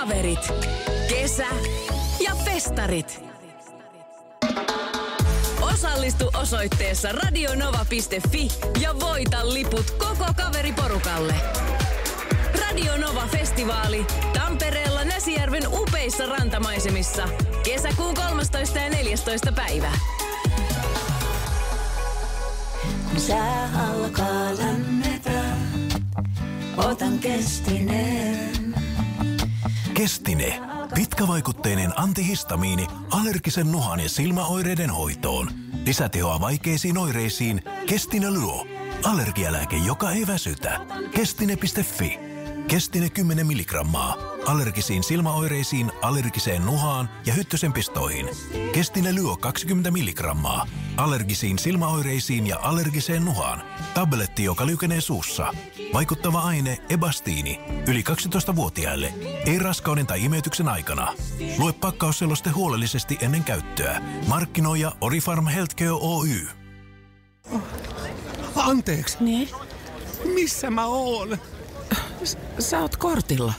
kaverit, kesä ja festarit. Osallistu osoitteessa radionova.fi ja voita liput koko kaveriporukalle. Radio Nova-festivaali Tampereella Näsijärven upeissa rantamaisemissa. Kesäkuun 13. ja 14. päivä. Sää alkaa lämmetä, otan Kestineen. Kestine. Pitkävaikutteinen antihistamiini allergisen nuhan ja silmäoireiden hoitoon. Lisätehoa vaikeisiin oireisiin. Kestine Luo. Allergialääke, joka ei väsytä. Kestine.fi. Kestine 10 milligrammaa. Allergisiin silmäoireisiin, allergiseen nuhaan ja hyttysen pistoihin. Kestine Luo 20 milligrammaa. Allergisiin silmäoireisiin ja allergiseen nuhaan. Tabletti, joka liukenee suussa. Vaikuttava aine Ebastiini. Yli 12-vuotiaille. Ei raskauden tai imeytyksen aikana. Lue pakkausseloste huolellisesti ennen käyttöä. Markkinoija Orifarm Healthcare Oy. Anteeksi. Niin? Missä mä oon? Sä oot kortilla.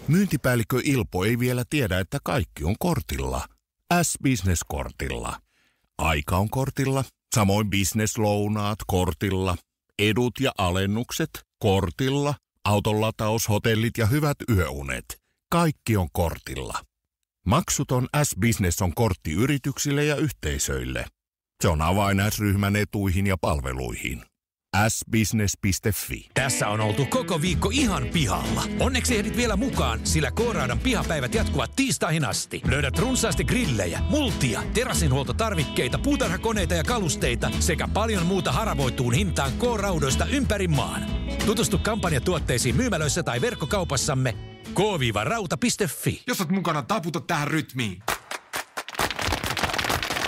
Myyntipäällikkö Ilpo ei vielä tiedä, että kaikki on kortilla. S-Business-kortilla. Aika on kortilla, samoin business-lounaat kortilla, edut ja alennukset kortilla, auton lataus, hotellit ja hyvät yöunet. Kaikki on kortilla. Maksuton S-Business on kortti yrityksille ja yhteisöille. Se on avain S-ryhmän etuihin ja palveluihin. sbusiness.fi. Tässä on oltu koko viikko ihan pihalla. Onneksi ehdit vielä mukaan, sillä K-Raudan pihapäivät jatkuvat tiistaihin asti. Löydät runsaasti grillejä, multia, terassinhuoltotarvikkeita, puutarhakoneita ja kalusteita sekä paljon muuta haravoituun hintaan K-Raudoista ympäri maan. Tutustu kampanjatuotteisiin myymälöissä tai verkkokaupassamme k-rauta.fi. Jos oot mukana, taputa tähän rytmiin.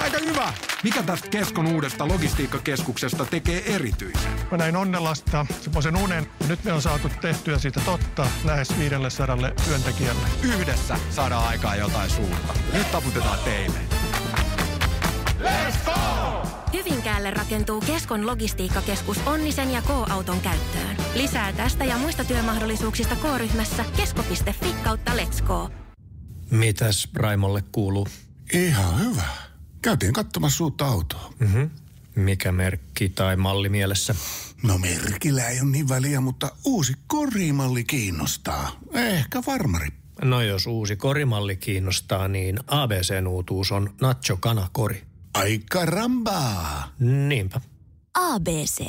Aika hyvä! Mikä tästä Keskon uudesta logistiikkakeskuksesta tekee erityisen? Mä näin Onnelasta semmoisen unen. Nyt me on saatu tehtyä siitä totta lähes 500 työntekijälle. Yhdessä saadaan aikaan jotain suurta. Nyt taputetaan teille. Let's go! Hyvinkäälle rakentuu Keskon logistiikkakeskus Onnisen ja K-auton käyttöön. Lisää tästä ja muista työmahdollisuuksista K-ryhmässä kesko.fi/Let's Go. Mitäs Raimolle kuuluu? Ihan hyvä. Käytiin katsomassa uutta autoa. Mikä merkki tai malli mielessä? No merkillä ei ole niin väliä, mutta uusi korimalli kiinnostaa. Ehkä farmari. No jos uusi korimalli kiinnostaa, niin ABC:n uutuus on Nacho Kana-kori. Ai karambaa. Niinpä. ABC.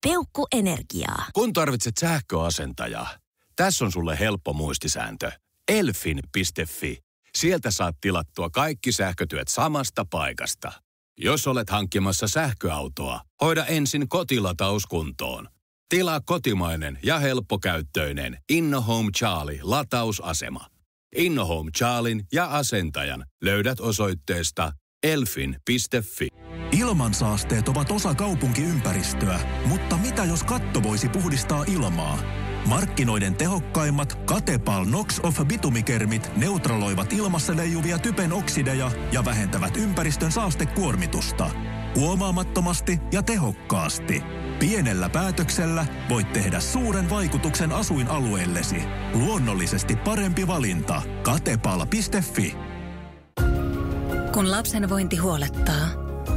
Peukkuenergiaa. Kun tarvitset sähköasentajaa, tässä on sulle helppo muistisääntö. Elfin.fi. Sieltä saat tilattua kaikki sähkötyöt samasta paikasta. Jos olet hankkimassa sähköautoa, hoida ensin kotilataus kuntoon. Tilaa kotimainen ja helppokäyttöinen InnoHome Charlie latausasema. InnoHome Charlien ja asentajan löydät osoitteesta elfin.fi. Ilmansaasteet ovat osa kaupunkiympäristöä, mutta mitä jos katto voisi puhdistaa ilmaa? Markkinoiden tehokkaimmat Katepal NOx-Off-bitumikermit neutraloivat ilmassa leijuvia typen oksideja ja vähentävät ympäristön saastekuormitusta. Huomaamattomasti ja tehokkaasti. Pienellä päätöksellä voit tehdä suuren vaikutuksen asuinalueellesi. Luonnollisesti parempi valinta. Katepal.fi. Kun lapsen vointi huolettaa,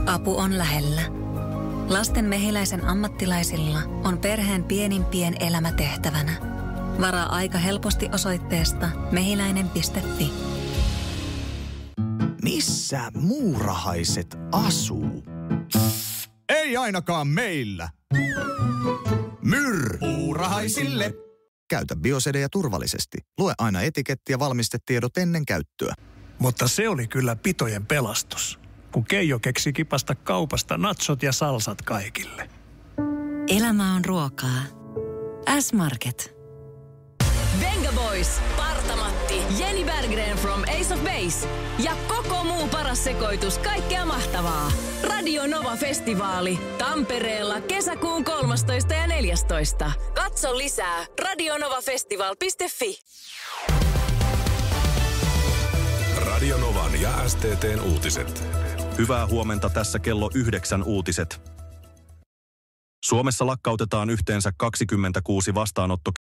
apu on lähellä. Lasten Mehiläisen ammattilaisilla on perheen pienimpien elämä tehtävänä. Varaa aika helposti osoitteesta mehiläinen.fi. Missä muurahaiset asuu? Ei ainakaan meillä. Muurahaisille. Käytä biosedeja turvallisesti. Lue aina etiketti ja valmistetiedot ennen käyttöä. Mutta se oli kyllä pitojen pelastus, kun Keijo keksi kipasta kaupasta natsot ja salsat kaikille. Elämä on ruokaa. S-Market. Venga Boys, Parta-Matti, Jenny Berggren from Ace of Base ja koko muu paras sekoitus kaikkea mahtavaa. Radio Nova-festivaali Tampereella kesäkuun 13. ja 14. Katso lisää radionovafestival.fi. Radio Novan ja STT:n uutiset. Hyvää huomenta, tässä kello 9 uutiset. Suomessa lakkautetaan yhteensä 26 vastaanottokeskusta.